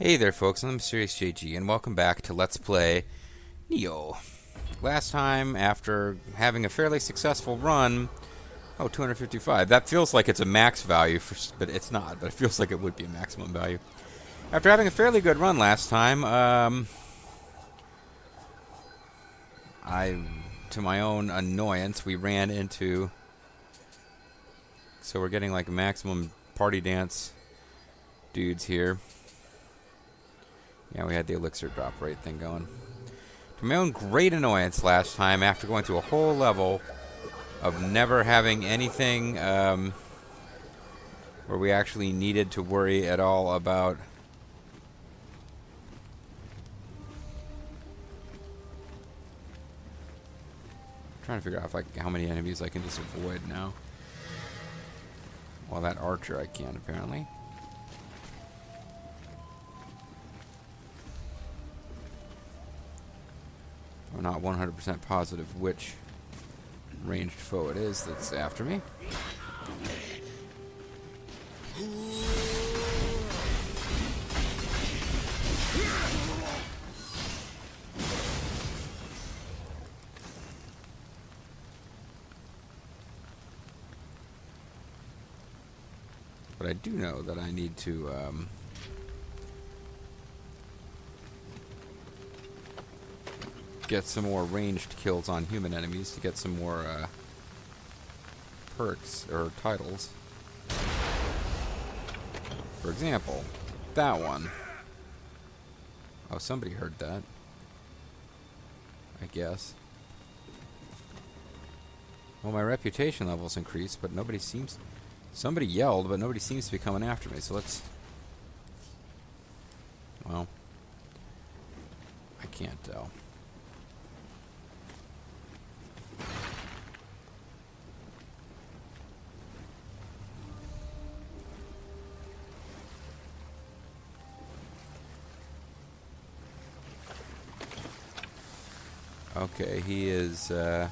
Hey there folks, I'm Mysterious JG and welcome back to Let's Play Nioh. Last time, after having a fairly successful run, 255. That feels like it's a max value, but it's not, but it feels like it would be a maximum value. After having a fairly good run last time, to my own annoyance, we ran into... So we're getting like a maximum party dance dudes here. Yeah, we had the elixir drop rate thing going. To my own great annoyance last time, after going through a whole level of never having anything where we actually needed to worry at all about I'm trying to figure out if how many enemies I can just avoid now. Well, that archer I can, apparently. I'm not 100% positive which ranged foe it is that's after me. But I do know that I need to get some more ranged kills on human enemies to get some more perks or titles. For example, that one. Oh, somebody heard that. I guess. Well, my reputation levels increased, but nobody seems... Somebody yelled, but nobody seems to be coming after me, so let's... Well... I can't tell. Okay, he is no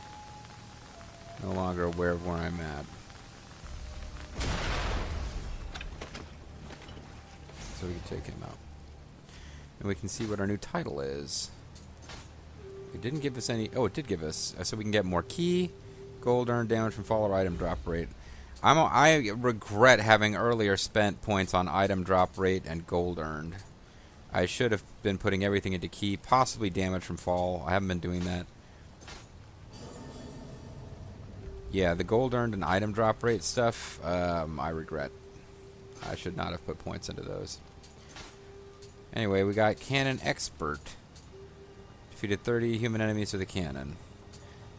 longer aware of where I'm at. So we can take him out. And we can see what our new title is. It didn't give us any... Oh, it did give us... so we can get more key, gold earned, damage from fall, or item drop rate. I regret having earlier spent points on item drop rate and gold earned. I should have been putting everything into key, possibly damage from fall. I haven't been doing that. Yeah, the gold earned and item drop rate stuff, I regret. I should not have put points into those. Anyway, we got Cannon Expert. Defeated 30 human enemies with a cannon.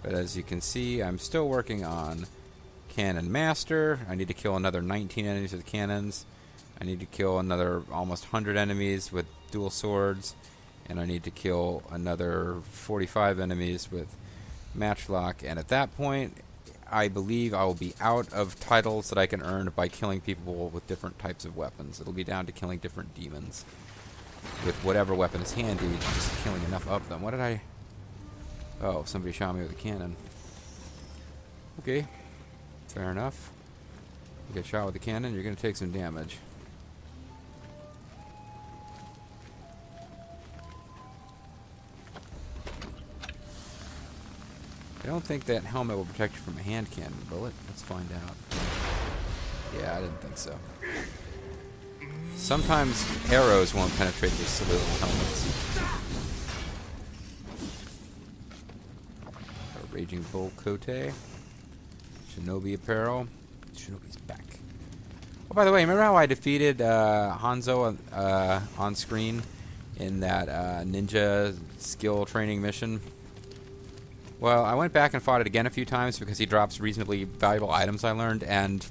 But as you can see, I'm still working on Cannon Master. I need to kill another 19 enemies with cannons. I need to kill another almost 100 enemies with dual swords, and I need to kill another 45 enemies with matchlock, and at that point I believe I will be out of titles that I can earn by killing people with different types of weapons. It'll be down to killing different demons with whatever weapon is handy, just killing enough of them. What did I... Oh, somebody shot me with a cannon. Okay, fair enough. You get shot with a cannon, you're going to take some damage. I don't think that helmet will protect you from a hand cannon bullet. Let's find out. Yeah, I didn't think so. Sometimes arrows won't penetrate these little helmets. A Raging Bull Kote. Shinobi apparel. Shinobi's back. Oh, by the way, remember how I defeated Hanzo on screen in that ninja skill training mission? Well, I went back and fought it again a few times because he drops reasonably valuable items I learned, and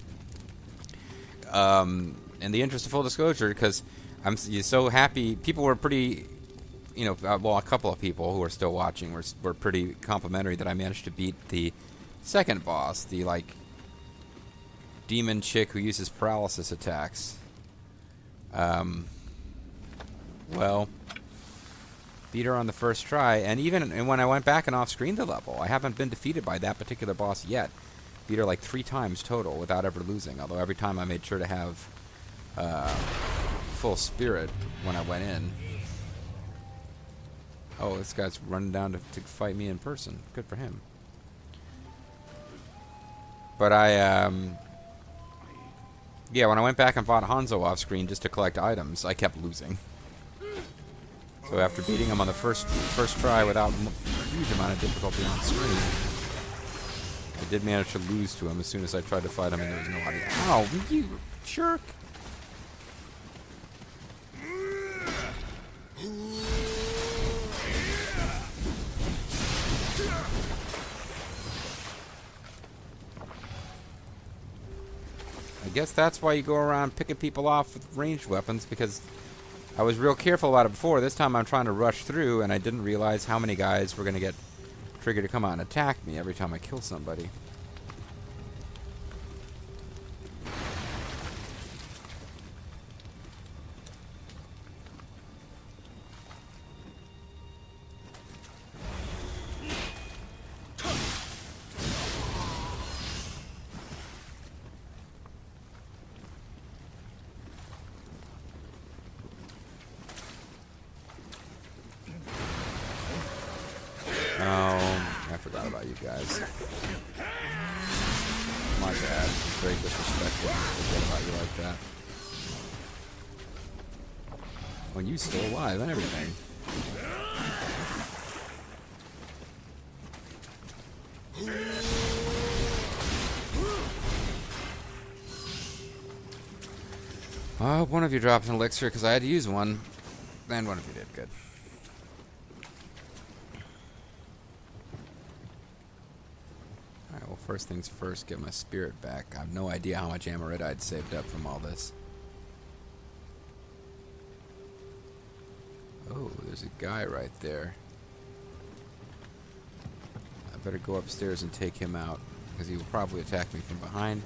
in the interest of full disclosure, because I'm so happy, people were pretty, well, a couple of people who are still watching were pretty complimentary that I managed to beat the second boss, the, demon chick who uses paralysis attacks. Well... beat her on the first try, and even when I went back and off-screened the level, I haven't been defeated by that particular boss yet. Beat her like 3 times total without ever losing, although every time I made sure to have full spirit when I went in. Oh, this guy's running down to fight me in person. Good for him. But yeah, when I went back and fought Hanzo off screen just to collect items, I kept losing. So after beating him on the first try without a huge amount of difficulty on screen, I did manage to lose to him as soon as I tried to fight him and there was no audio. Ow, you jerk! I guess that's why you go around picking people off with ranged weapons, because I was real careful about it before. This time I'm trying to rush through, and I didn't realize how many guys were going to get triggered to come out and attack me every time I kill somebody. I forgot about you guys. My bad. Very disrespectful to forget about you like that. When you still alive and everything. I hope one of you dropped an elixir because I had to use one. And one of you did. Good. First things first, get my spirit back. I have no idea how much amaret I'd saved up from all this. Oh, there's a guy right there. I better go upstairs and take him out, because he will probably attack me from behind.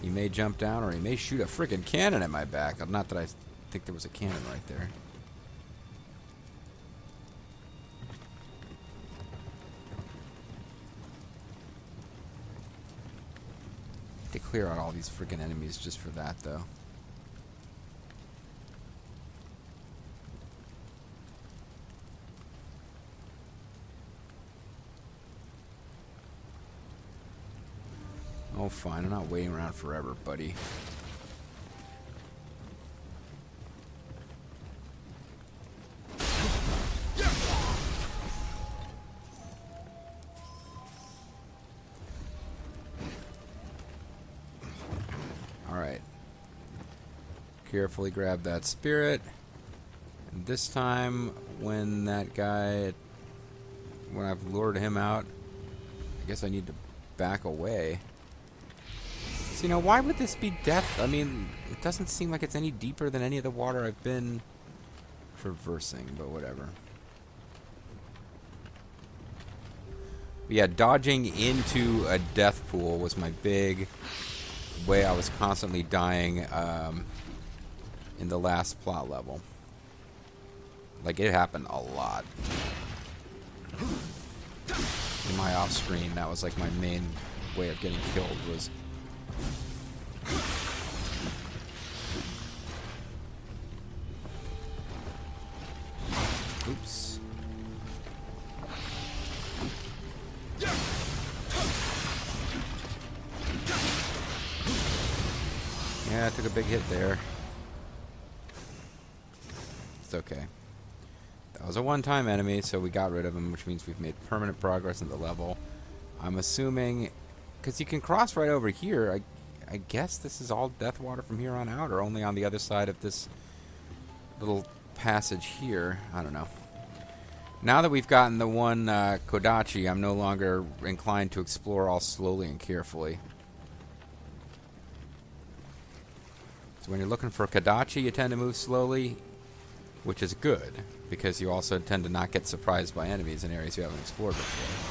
He may jump down, or he may shoot a freaking cannon at my back. Not that I think there was a cannon right there. To clear out all these freaking enemies just for that, though. Oh, fine. I'm not waiting around forever, buddy. Alright. Carefully grab that spirit. And this time, when that guy... when I've lured him out, I guess I need to back away. So, you know, why would this be death? I mean, it doesn't seem like it's any deeper than any of the water I've been traversing, but whatever. But yeah, dodging into a death pool was my big way I was constantly dying in the last plot level. Like, it happened a lot. In my off-screen, that was like my main way of getting killed was... Oops. Yeah, I took a big hit there. It's okay. That was a one-time enemy, so we got rid of him, which means we've made permanent progress in the level. I'm assuming... because you can cross right over here. I guess this is all death water from here on out, or only on the other side of this little passage here. I don't know. Now that we've gotten the one Kodachi, I'm no longer inclined to explore all slowly and carefully. So when you're looking for Kodachi, you tend to move slowly, which is good, because you also tend to not get surprised by enemies in areas you haven't explored before.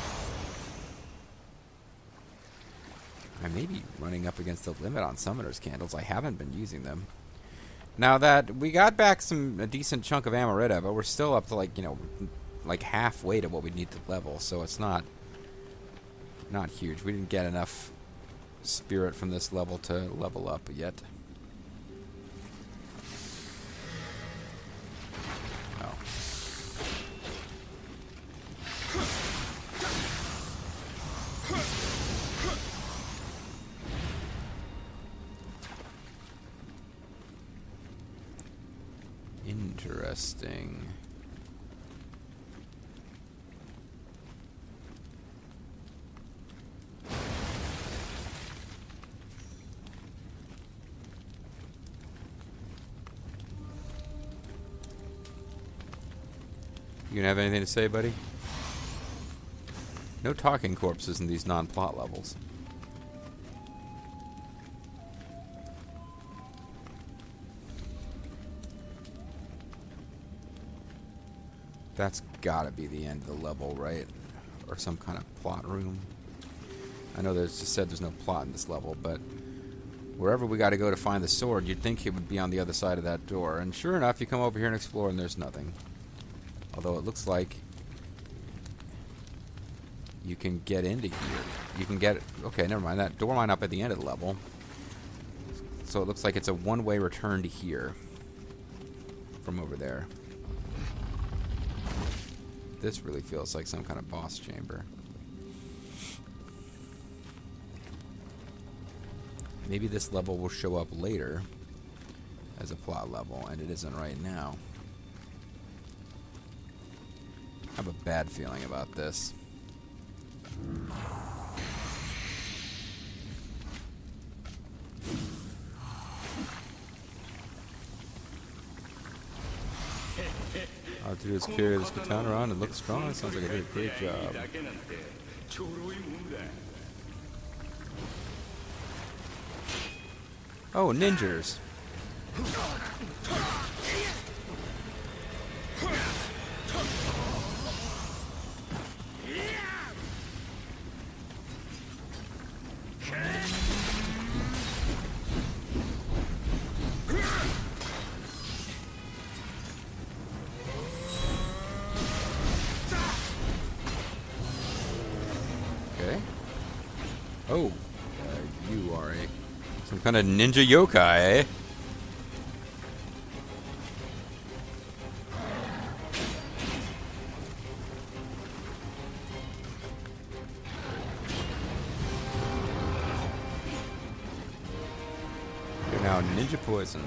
I may be running up against the limit on Summoner's Candles. I haven't been using them. Now that we got back a decent chunk of Amarita, but we're still up to, like, you know, like halfway to what we need to level, so it's not huge. We didn't get enough spirit from this level to level up yet. Interesting. You gonna have anything to say, buddy? No talking corpses in these non-plot levels. That's gotta be the end of the level, right? Or some kind of plot room. I know there's just said there's no plot in this level, but wherever we gotta go to find the sword, you'd think it would be on the other side of that door. And sure enough, you come over here and explore and there's nothing. Although it looks like you can get into here. You can get... Okay, never mind. That door line up at the end of the level. So it looks like it's a one-way return to here. From over there. This really feels like some kind of boss chamber. Maybe this level will show up later as a plot level, and it isn't right now. I have a bad feeling about this. All I have to do is carry this katana around and look strong. It sounds like I did a great job. Oh, ninjas. Okay. Oh, you are some kind of ninja yokai, eh? You're now ninja poisoned.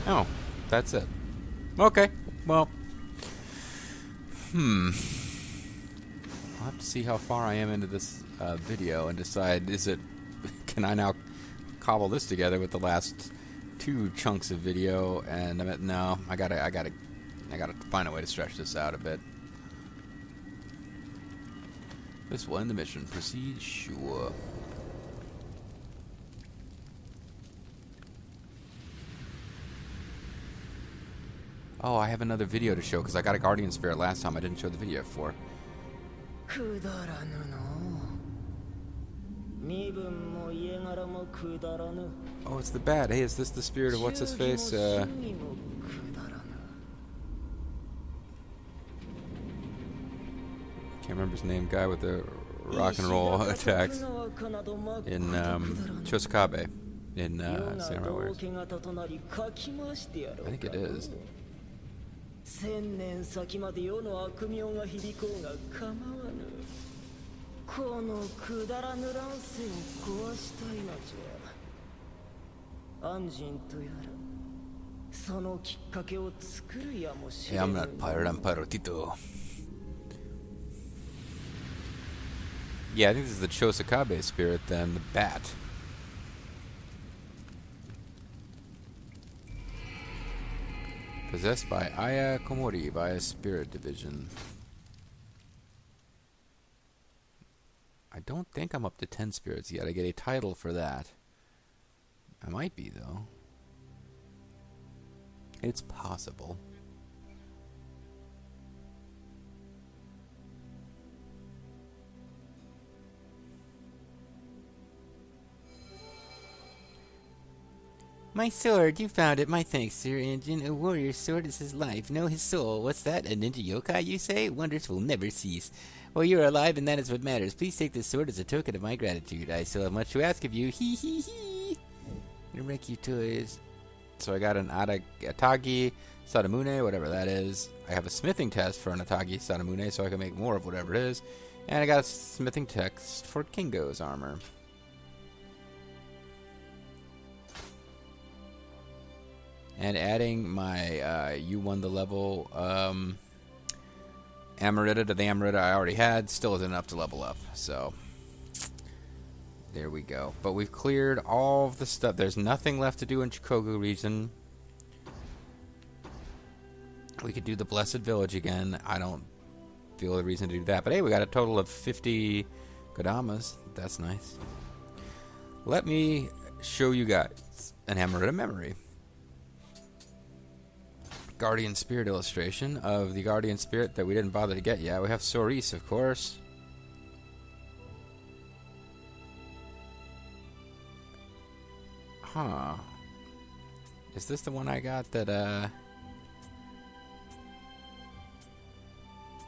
Oh, that's it. Okay, well, I'll have to see how far I am into this video and decide, can I now cobble this together with the last 2 chunks of video? And no, I gotta find a way to stretch this out a bit. This will end the mission. Proceed, sure. Oh, I have another video to show because I got a guardian spirit last time I didn't show the video for. Oh, it's the bat. Hey, is this the spirit of what's his face? Can't remember his name. Guy with the rock and roll attacks in Chosakabe in Samurai Warriors. I think it is. 千年先まで世の悪名が響こうが構わぬ。このくだらぬ乱世を壊したいのじゃ。安心とやら、そのきっかけを作るやもしれない。 I'm not pirate, I'm Pirotito. Yeah, I think this is the Chosakabe spirit then, the bat. Possessed by Aya Komori by a spirit division. I don't think I'm up to 10 spirits yet. I get a title for that. I might be, though. It's possible. My sword, you found it. My thanks, Sir Engine. A warrior's sword is his life, no his soul. What's that? A ninja yokai, you say? Wonders will never cease. Well, you are alive, and that is what matters. Please take this sword as a token of my gratitude. I still have much to ask of you. Hee hee hee. gonna make you toys. So I got an Atagi Sadamune, whatever that is. I have a smithing test for an Atagi Sadamune, so I can make more of whatever it is. And I got a smithing test for Kingo's armor. And adding my you won the level Amarita to the Amarita I already had still isn't enough to level up. So there we go. But we've cleared all of the stuff. There's nothing left to do in Shikoku region. We could do the Blessed Village again. I don't feel a reason to do that. But hey, we got a total of 50 Kodamas. That's nice. Let me show you guys an Amarita memory. Guardian Spirit illustration of the Guardian Spirit that we didn't bother to get yet. We have Soris, of course. Huh. Is this the one I got that,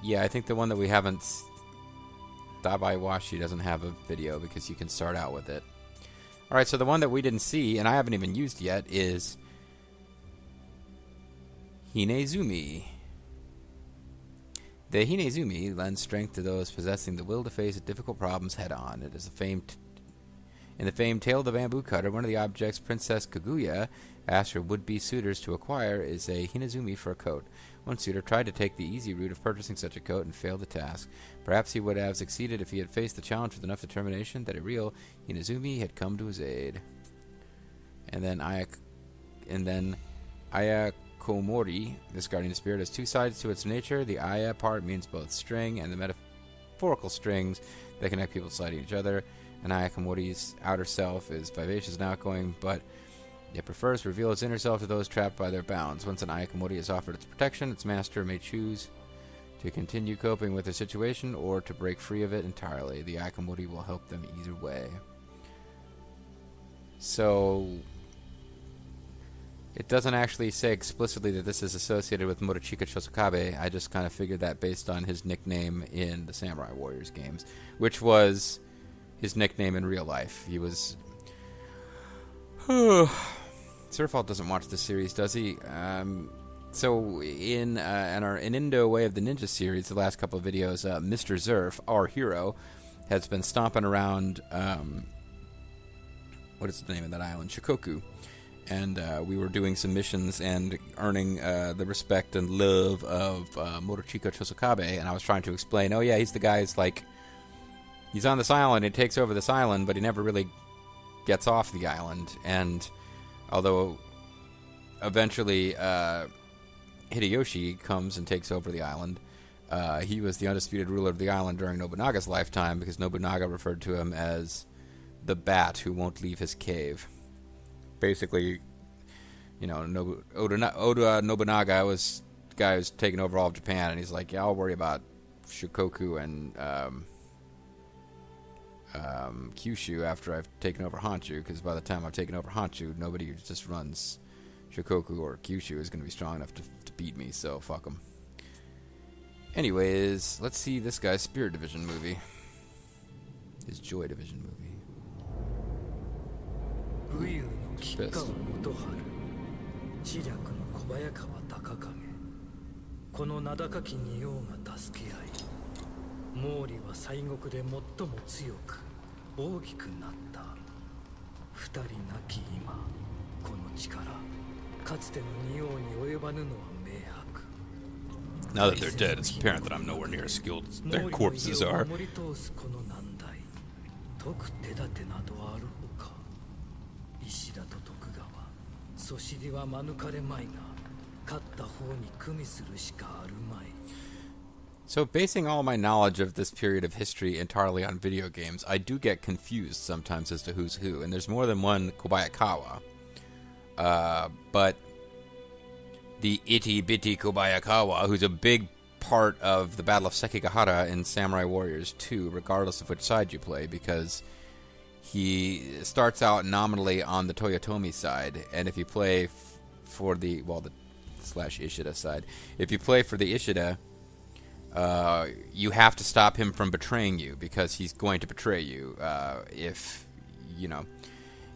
Yeah, I think the one that we haven't... Dabai Washi doesn't have a video because you can start out with it. Alright, so the one that we didn't see, and I haven't even used yet, is... Hinezumi. The Hinezumi lends strength to those possessing the will to face difficult problems head-on. It is in the famed Tale of the Bamboo Cutter, one of the objects Princess Kaguya asked her would-be suitors to acquire is a Hinezumi fur coat. One suitor tried to take the easy route of purchasing such a coat and failed the task. Perhaps he would have succeeded if he had faced the challenge with enough determination that a real Hinezumi had come to his aid. And then Ayakomori, this guardian spirit, has two sides to its nature. The Aya part means both string and the metaphorical strings that connect people sliding each other. And Ayakomori's outer self is vivacious and outgoing, but it prefers to reveal its inner self to those trapped by their bounds. Once an Ayakomori is offered its protection, its master may choose to continue coping with the situation or to break free of it entirely. The Ayakomori will help them either way. So it doesn't actually say explicitly that this is associated with Morochika Chosokabe. I just kind of figured that based on his nickname in the Samurai Warriors games, which was his nickname in real life. He was... Surfault doesn't watch the series, does he? So in our Indo Way of the Ninja series, the last couple of videos, Mr. Zerf, our hero, has been stomping around... what is the name of that island? Shikoku. And we were doing some missions and earning the respect and love of Morochika Chosokabe. And I was trying to explain, oh yeah, he's the guy who's like... He's on this island, he takes over this island, but he never really gets off the island. And although eventually Hideyoshi comes and takes over the island, he was the undisputed ruler of the island during Nobunaga's lifetime because Nobunaga referred to him as the bat who won't leave his cave. Basically, you know, Oda Nobunaga was the guy who's taken over all of Japan, and he's like, yeah, I'll worry about Shikoku and Kyushu after I've taken over Honshu, because by the time I've taken over Honshu, nobody who just runs Shikoku or Kyushu is going to be strong enough to beat me, so fuck them. Anyways, let's see this guy's Spirit Division movie. His Joy Division movie. Pissed. この名高き仁王が助け合い、毛利は西国で最も強く大きくなった。二人なき今、この力、かつての仁王に及ばぬのは明白。 Now that they're dead, it's apparent that I'm nowhere near as skilled as their corpses are. 守り通すこの難題、解く手立てなどあるほか。石田と徳川、そしりは免れまいが、勝った方に組みするしかあるまい。 So basing all my knowledge of this period of history entirely on video games, I do get confused sometimes as to who's who, and there's more than one Kobayakawa. But the itty-bitty Kobayakawa, who's a big part of the Battle of Sekigahara in Samurai Warriors 2, regardless of which side you play, because he starts out nominally on the Toyotomi side, and if you play for the, well, the slash Ishida side, if you play for the Ishida, you have to stop him from betraying you, because he's going to betray you if, you know,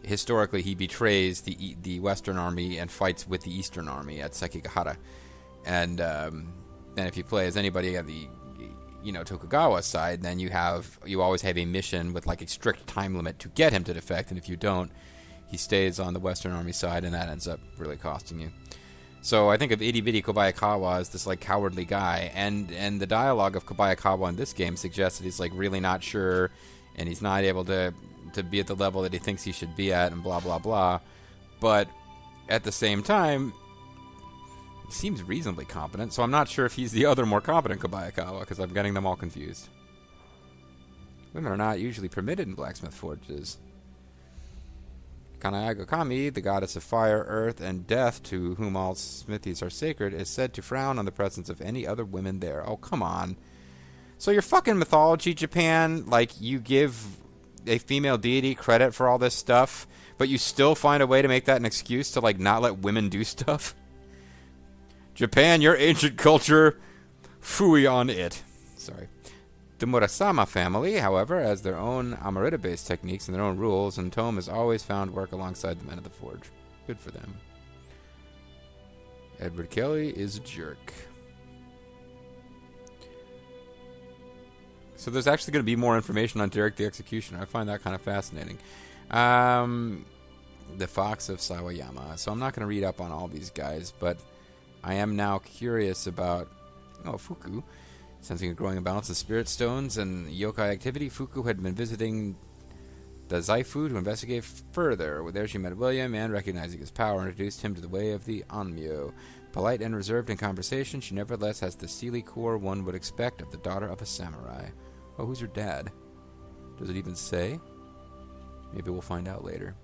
historically he betrays the Western Army and fights with the Eastern Army at Sekigahara. And then if you play as anybody on the Tokugawa side, then you always have a mission with like a strict time limit to get him to defect, and if you don't, he stays on the Western Army side, and that ends up really costing you. So I think of Itty Bitty Kobayakawa as this like cowardly guy, and the dialogue of Kobayakawa in this game suggests that he's like really not sure, and he's not able to be at the level that he thinks he should be at, and blah blah blah. But at the same time, he seems reasonably competent, so I'm not sure if he's the other more competent Kobayakawa, because I'm getting them all confused. Women are not usually permitted in blacksmith forges. Kanayaga Kami, the goddess of fire, earth, and death, to whom all smithies are sacred, is said to frown on the presence of any other women there. Oh, come on. So your fucking mythology, Japan, like, you give a female deity credit for all this stuff, but you still find a way to make that an excuse to, like, not let women do stuff? Japan, your ancient culture, fooey on it. Sorry. The Murasama family, however, has their own Amarita-based techniques and their own rules, and Tome has always found work alongside the men of the forge. Good for them. Edward Kelly is a jerk. So there's actually going to be more information on Derek the Executioner. I find that kind of fascinating. The Fox of Sawayama. So I'm not going to read up on all these guys, but I am now curious about... Fuku. Sensing a growing imbalance of spirit stones and yokai activity, Fuku had been visiting the Zaifu to investigate further. There she met William, and recognizing his power, introduced him to the way of the Onmyo. Polite and reserved in conversation, she nevertheless has the steely core one would expect of the daughter of a samurai. Oh, who's her dad? Does it even say? Maybe we'll find out later.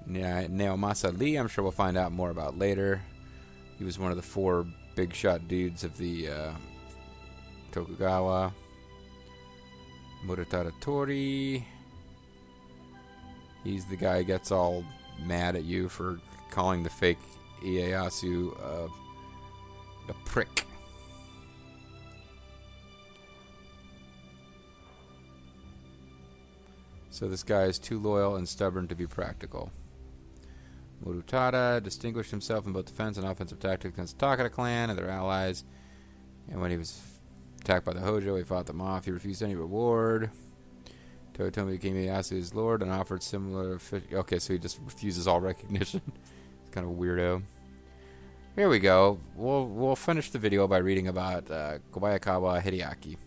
Naomasa Lee, I'm sure we'll find out more about later. He was one of the 4 big shot dudes of the Tokugawa. Muratada Tori. He's the guy who gets all mad at you for calling the fake Ieyasu a prick. So this guy is too loyal and stubborn to be practical. Murutada distinguished himself in both defense and offensive tactics against the Takada clan and their allies. And when he was attacked by the Hojo, he fought them off. He refused any reward. Toyotomi became Ieyasu's lord and offered similar... Okay, so he just refuses all recognition. It's kind of a weirdo. Here we go. We'll finish the video by reading about Kobayakawa Hideaki.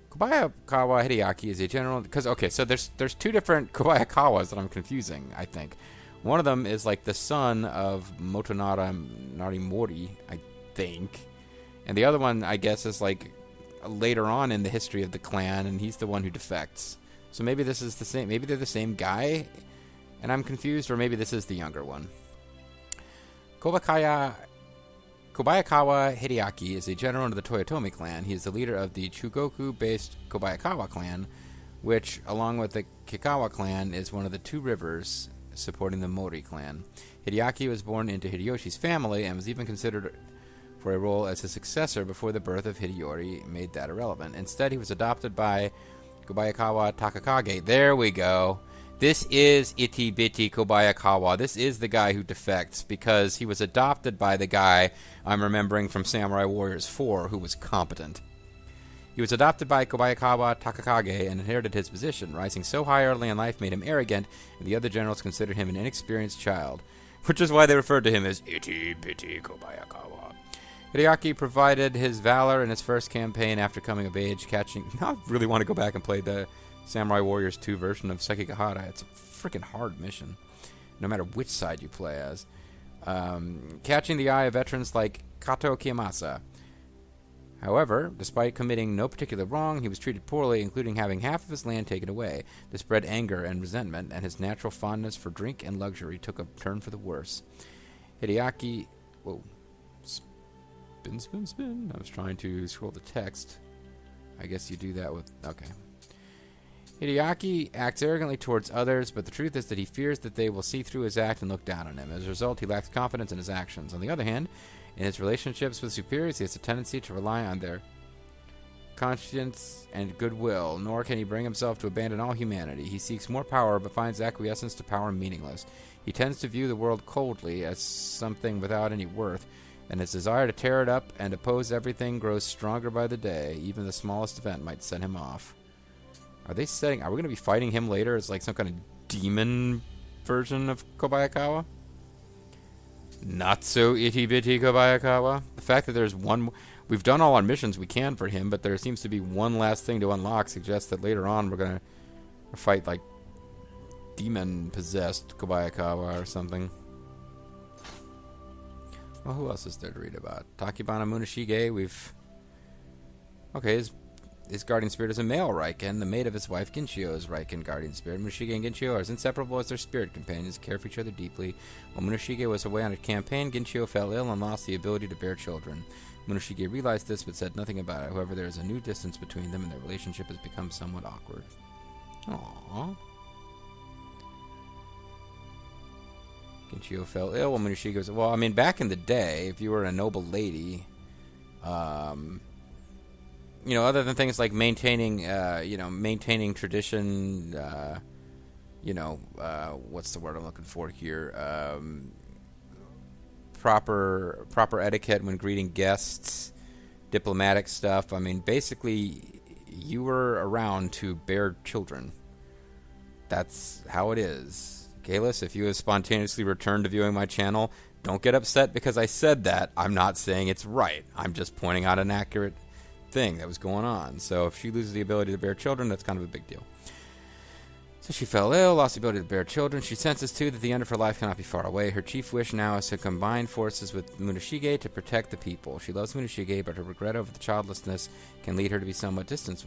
Kobayakawa Hideaki is a general... so there's 2 different Kobayakawas that I'm confusing, I think. One of them is like the son of Motonara Narimori, I think. And the other one, I guess, is like later on in the history of the clan, and he's the one who defects. So maybe this is the same. Maybe they're the same guy, and I'm confused, or maybe this is the younger one. Kobayakawa Hideaki is a general of the Toyotomi clan. He is the leader of the Chugoku-based Kobayakawa clan, which, along with the Kikawa clan, is one of the 2 rivers supporting the Mori clan. Hideaki was born into Hideyoshi's family and was even considered for a role as his successor before the birth of Hideyori made that irrelevant. Instead, he was adopted by Kobayakawa Takakage. There we go. This is Itty Bitty Kobayakawa. This is the guy who defects, because he was adopted by the guy I'm remembering from Samurai Warriors 4 who was competent. He was adopted by Kobayakawa Takakage and inherited his position. Rising so high early in life made him arrogant, and the other generals considered him an inexperienced child, which is why they referred to him as Itty Bitty Kobayakawa. Hideaki provided his valor in his first campaign after coming of age, catching... I really want to go back and play the Samurai Warriors 2 version of Sekigahara. It's a freaking hard mission, no matter which side you play as. Catching the eye of veterans like Kato Kiyomasa. However, despite committing no particular wrong, he was treated poorly, including having half of his land taken away. This bred anger and resentment, and his natural fondness for drink and luxury took a turn for the worse. Hideaki... Whoa. Spin. I was trying to scroll the text. I guess you do that with... Okay. Hideaki acts arrogantly towards others, but the truth is that he fears that they will see through his act and look down on him. As a result, he lacks confidence in his actions. On the other hand, in his relationships with superiors, he has a tendency to rely on their conscience and goodwill, nor can he bring himself to abandon all humanity. He seeks more power, but finds acquiescence to power meaningless. He tends to view the world coldly, as something without any worth, and his desire to tear it up and oppose everything grows stronger by the day. Even the smallest event might set him off. Are we going to be fighting him later as like some kind of demon version of Kobayakawa? Not so itty-bitty Kobayakawa. The fact that there's one... We've done all our missions we can for him, but there seems to be one last thing to unlock suggests that later on we're going to fight like demon-possessed Kobayakawa or something. Well, who else is there to read about? Takibana Munashige, Okay, his guardian spirit is a male Raiken, the mate of his wife Ginchio's Raiken guardian spirit. Munashige and Ginchio are as inseparable as their spirit companions, care for each other deeply. While Munashige was away on a campaign, Ginchio fell ill and lost the ability to bear children. Munashige realized this but said nothing about it. However, there is a new distance between them and their relationship has become somewhat awkward. Aww. Ginchio fell ill while Munashige was... Well, I mean, back in the day, if you were a noble lady... other than things like maintaining tradition, what's the word I'm looking for here? Proper etiquette when greeting guests, diplomatic stuff. I mean, basically, you were around to bear children. That's how it is. Galus, if you have spontaneously returned to viewing my channel, don't get upset because I said that. I'm not saying it's right. I'm just pointing out an accurate thing that was going on. So if she loses the ability to bear children, that's kind of a big deal. So she fell ill, lost the ability to bear children. She senses too that the end of her life cannot be far away. Her chief wish now is to combine forces with Munashige to protect the people. She loves Munashige, but her regret over the childlessness can lead her to be somewhat distant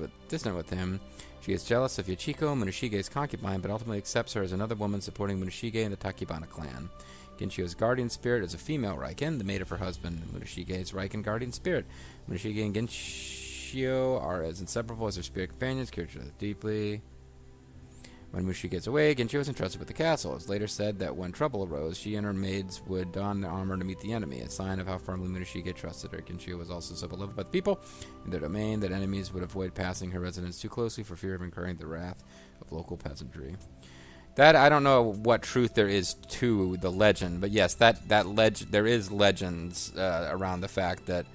with him. She is jealous of Yachiko, Munashige's concubine, but ultimately accepts her as another woman supporting Munashige and the Takibana clan. Ginchio's guardian spirit is a female Raiken, the mate of her husband, Munashige's Raiken guardian spirit. Munashige and Ginchio are as inseparable as their spirit companions, care each other deeply. When Mushi gets away, Ginchio is entrusted with the castle. It was later said that when trouble arose, she and her maids would don their armor to meet the enemy, a sign of how firmly Munashige trusted her. Ginchio was also so beloved by the people in their domain that enemies would avoid passing her residence too closely for fear of incurring the wrath of local peasantry. That, I don't know what truth there is to the legend, but yes, there is legends around the fact that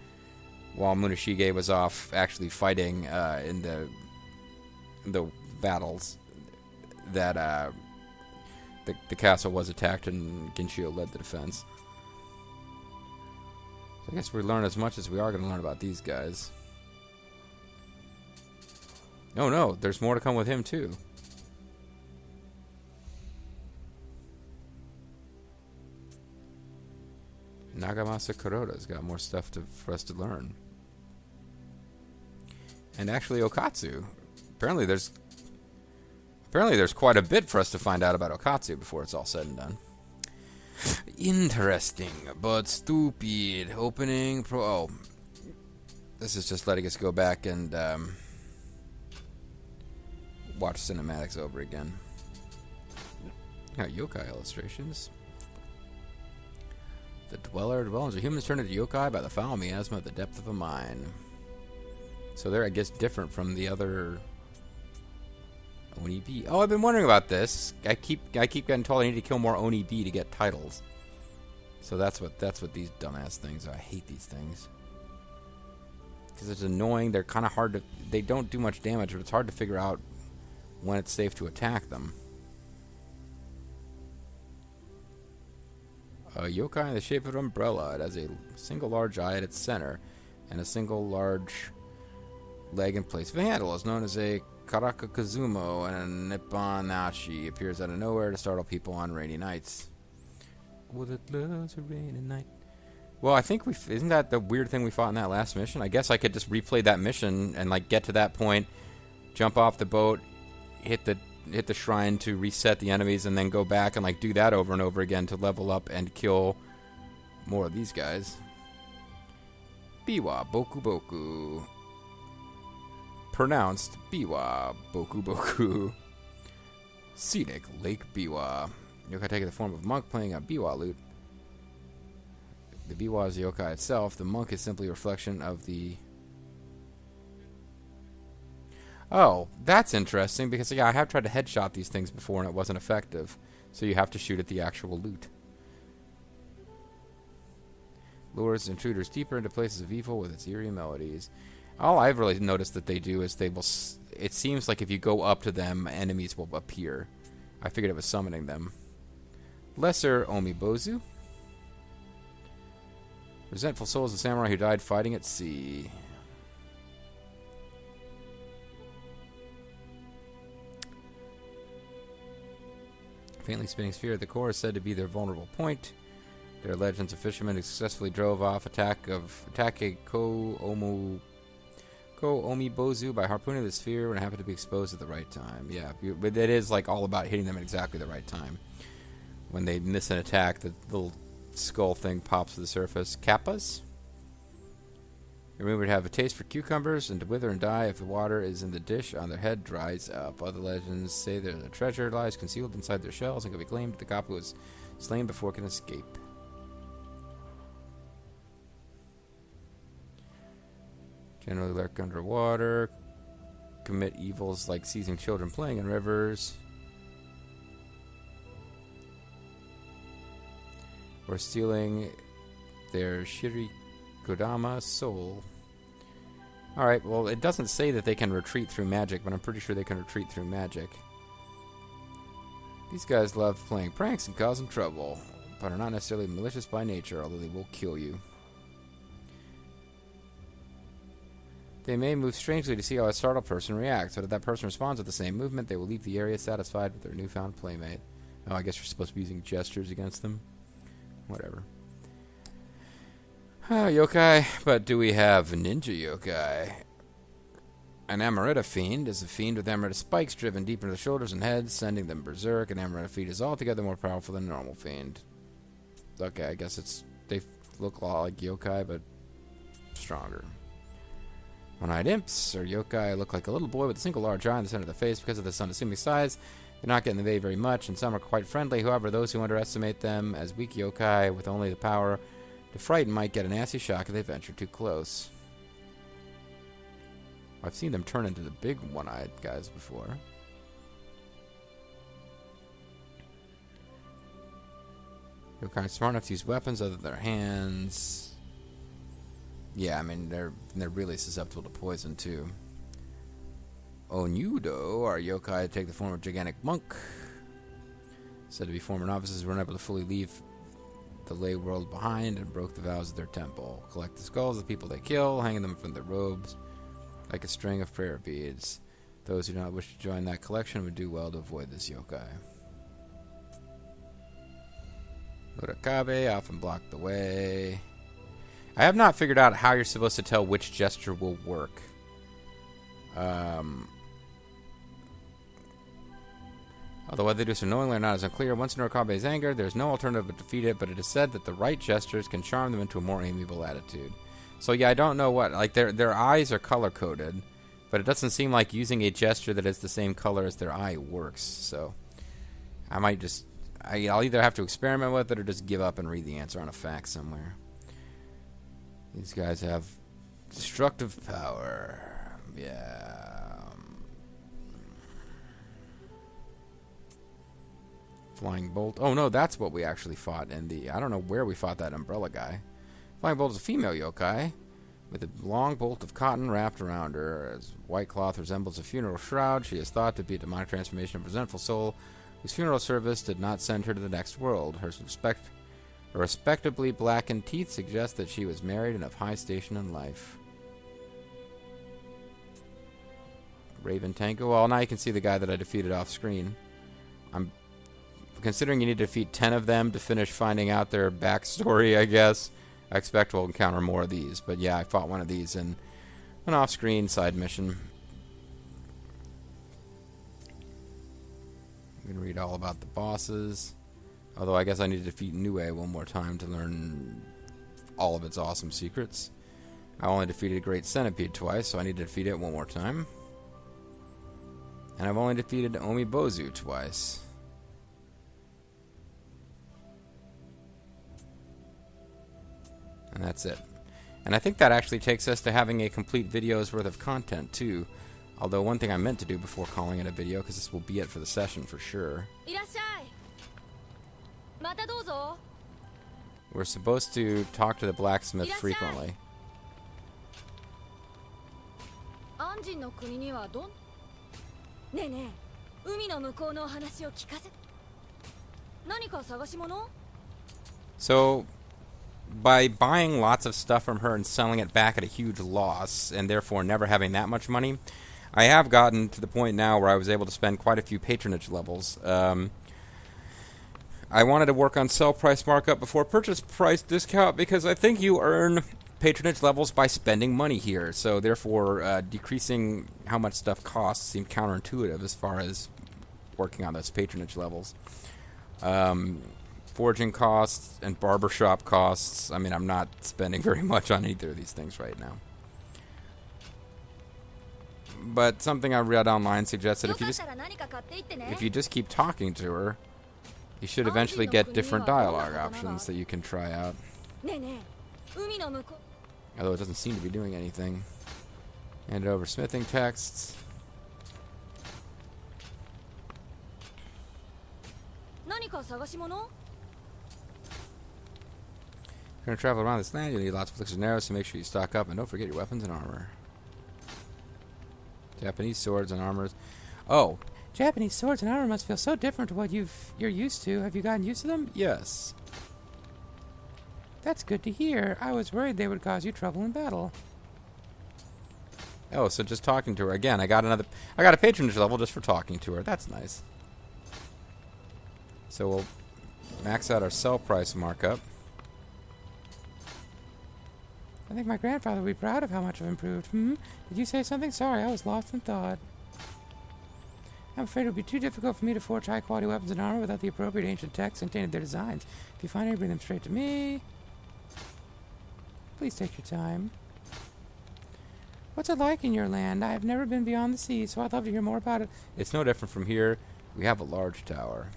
while Munashige was off actually fighting in the battles, that the castle was attacked and Ginchio led the defense. So I guess we learn as much as we are going to learn about these guys. Oh no, there's more to come with him too. Nagamasa Kuroda's got more stuff for us to learn. And actually Okatsu. Apparently there's quite a bit for us to find out about Okatsu before it's all said and done. Interesting, but stupid. Opening oh. This is just letting us go back and watch cinematics over again. Yokai Illustrations. The dwellings of humans turned into yokai by the foul miasma at the depth of a mine. So they're, I guess, different from the other Oni-B. Oh, I've been wondering about this. I keep getting told I need to kill more Oni-B to get titles. So that's what these dumbass things are. I hate these things. Because it's annoying. They're kind of hard to... They don't do much damage, but it's hard to figure out when it's safe to attack them. A yokai in the shape of an umbrella. It has a single large eye at its center and a single large leg in place of a handle. It's known as a Karakakuzumo, and a Nippon-nashi appears out of nowhere to startle people on rainy nights. Well, it loves a rainy night. Well, I think isn't that the weird thing we fought in that last mission? I guess I could just replay that mission and like get to that point, jump off the boat, hit the shrine to reset the enemies, and then go back and like do that over and over again to level up and kill more of these guys. Biwa Boku Boku. Pronounced Biwa Boku Boku. Scenic Lake Biwa. Yokai taking the form of a monk playing a biwa lute. The biwa is the yokai itself. The monk is simply a reflection of the Oh, that's interesting, because, yeah, I have tried to headshot these things before and it wasn't effective. So you have to shoot at the actual loot. Lures intruders deeper into places of evil with its eerie melodies. All I've really noticed that they do is they will... It seems like if you go up to them, enemies will appear. I figured it was summoning them. Lesser Omibozu. Resentful soul is a samurai who died fighting at sea. Faintly spinning sphere at the core is said to be their vulnerable point. There are legends of fishermen who successfully drove off attack of Omibozu by harpooning the sphere when it happened to be exposed at the right time. Yeah, but it is like all about hitting them at exactly the right time. When they miss an attack, the little skull thing pops to the surface. Kappas? You're rumored to have a taste for cucumbers and to wither and die if the water is in the dish on their head dries up. Other legends say that a treasure lies concealed inside their shells and can be claimed if the Kappa was slain before it can escape. Generally lurk underwater, commit evils like seizing children playing in rivers, or stealing their Shirikodama soul. Alright, well, it doesn't say that they can retreat through magic, but I'm pretty sure they can retreat through magic. These guys love playing pranks and causing trouble, but are not necessarily malicious by nature, although they will kill you. They may move strangely to see how a startled person reacts, but if that person responds with the same movement, they will leave the area satisfied with their newfound playmate. Oh, I guess you're supposed to be using gestures against them. Whatever. Yokai, but do we have ninja yokai? An Amarita fiend is a fiend with Amarita spikes driven deep into the shoulders and heads, sending them berserk. An Amarita fiend is altogether more powerful than a normal fiend. Okay, I guess they look a lot like yokai, but stronger. One-eyed imps, or yokai, look like a little boy with a single large eye in the center of the face. Because of this unassuming size, they're not getting in the way very much, and some are quite friendly. However, those who underestimate them as weak yokai with only the power to frighten might get a nasty shock if they venture too close. I've seen them turn into the big one-eyed guys before. Yokai are smart enough to use weapons other than their hands. Yeah, I mean, they're really susceptible to poison, too. Onyudo are yokai that take the form of gigantic monk. Said to be former novices who were unable to fully leave the lay world behind and broke the vows of their temple. Collect the skulls of the people they kill, hanging them from their robes like a string of prayer beads. Those who do not wish to join that collection would do well to avoid this yokai. Urakabe often block the way. I have not figured out how you're supposed to tell which gesture will work. Although whether they do so knowingly or not is unclear. Once Urakabe is angered, there is no alternative but to defeat it, but it is said that the right gestures can charm them into a more amiable attitude. So yeah, I don't know what... Like, their eyes are color-coded, but it doesn't seem like using a gesture that is the same color as their eye works. So I might just... I'll either have to experiment with it or just give up and read the answer on a fact somewhere. These guys have destructive power. Yeah. Flying Bolt. Oh, no, that's what we actually fought in the... I don't know where we fought that umbrella guy. Flying Bolt is a female yokai with a long bolt of cotton wrapped around her. As white cloth resembles a funeral shroud, she is thought to be a demonic transformation of a resentful soul whose funeral service did not send her to the next world. Her respectably blackened teeth suggest that she was married and of high station in life. Raven Tango. Well, now you can see the guy that I defeated off screen. I'm considering you need to defeat 10 of them to finish finding out their backstory, I guess. I expect we'll encounter more of these. But yeah, I fought one of these in an off-screen side mission. I'm going to read all about the bosses. Although I guess I need to defeat Nioh one more time to learn all of its awesome secrets. I only defeated Great Centipede twice, so I need to defeat it one more time. And I've only defeated Omibozu twice. And that's it. And I think that actually takes us to having a complete video's worth of content, too. Although one thing I meant to do before calling it a video, because this will be it for the session for sure. We're supposed to talk to the blacksmith frequently. So, by buying lots of stuff from her and selling it back at a huge loss, and therefore never having that much money, I have gotten to the point now where I was able to spend quite a few patronage levels. I wanted to work on sell price markup before purchase price discount because I think you earn patronage levels by spending money here. So therefore, decreasing how much stuff costs seemed counterintuitive as far as working on those patronage levels. Forging costs and barbershop costs. I mean, I'm not spending very much on either of these things right now. But something I read online suggests that if you just keep talking to her, you should eventually get different dialogue options that you can try out. Although it doesn't seem to be doing anything. Hand over smithing texts. You're going to travel around this land, you'll need lots of elixirs and arrows, so make sure you stock up, and don't forget your weapons and armor. Japanese swords and armors. Oh, Japanese swords and armor must feel so different to what you're used to. Have you gotten used to them? Yes. That's good to hear. I was worried they would cause you trouble in battle. Oh, so just talking to her again. I got a patronage level just for talking to her. That's nice. So we'll max out our sell price markup. I think my grandfather would be proud of how much I've improved. Did you say something? Sorry, I was lost in thought. I'm afraid it would be too difficult for me to forge high-quality weapons and armor without the appropriate ancient texts contained in their designs. If you find any, bring them straight to me. Please take your time. What's it like in your land? I have never been beyond the sea, so I'd love to hear more about it. It's no different from here. We have a large tower.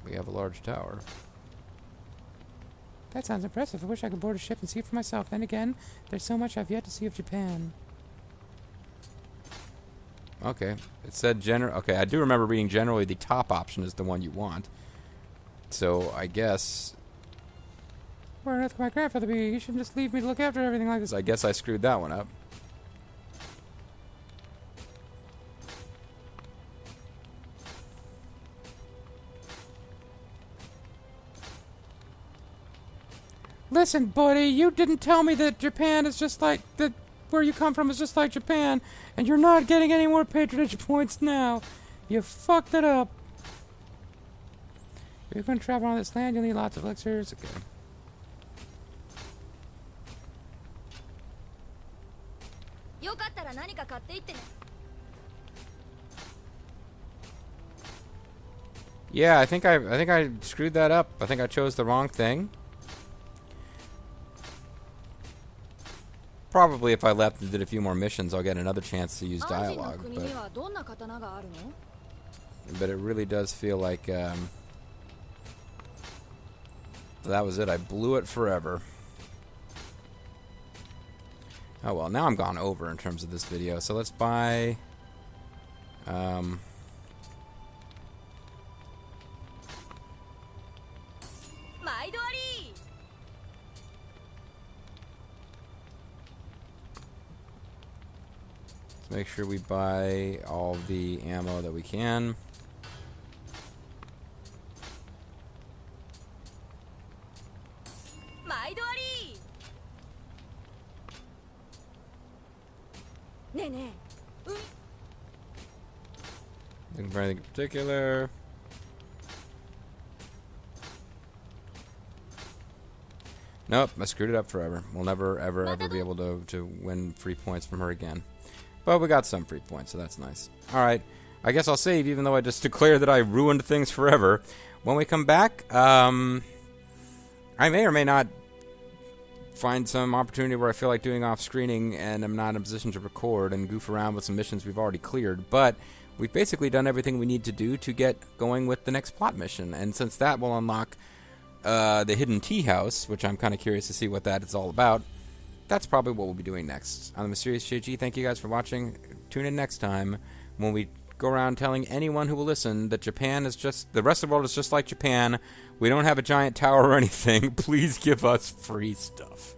We have a large tower. That sounds impressive. I wish I could board a ship and see it for myself. Then again, there's so much I've yet to see of Japan. Okay. It said okay, I do remember reading generally the top option is the one you want. So, I guess... Where on earth could my grandfather be? You shouldn't just leave me to look after everything like this. I guess I screwed that one up. Listen, buddy, you didn't tell me that Japan is just like... that where you come from is just like Japan, and you're not getting any more patronage points now. You fucked it up. If you're going to travel on this land, you'll need lots of elixirs. Okay. Yeah, I think I screwed that up. I think I chose the wrong thing. Probably if I left and did a few more missions, I'll get another chance to use dialogue. But it really does feel like that was it. I blew it forever. Oh well, now I'm gone over in terms of this video. So let's buy... make sure we buy all the ammo that we can. Looking for anything in particular. Nope, I screwed it up forever. We'll never, ever be able to win free points from her again. But we got some free points, so that's nice. Alright, I guess I'll save, even though I just declared that I ruined things forever. When we come back, I may or may not find some opportunity where I feel like doing off-screening and I'm not in a position to record and goof around with some missions we've already cleared. But we've basically done everything we need to do to get going with the next plot mission. And since that will unlock the hidden tea house, which I'm kind of curious to see what that is all about, that's probably what we'll be doing next on the Mysterious JG. Thank you guys for watching. Tune in next time when we go around telling anyone who will listen that Japan is just, the rest of the world is just like Japan. We don't have a giant tower or anything. Please give us free stuff.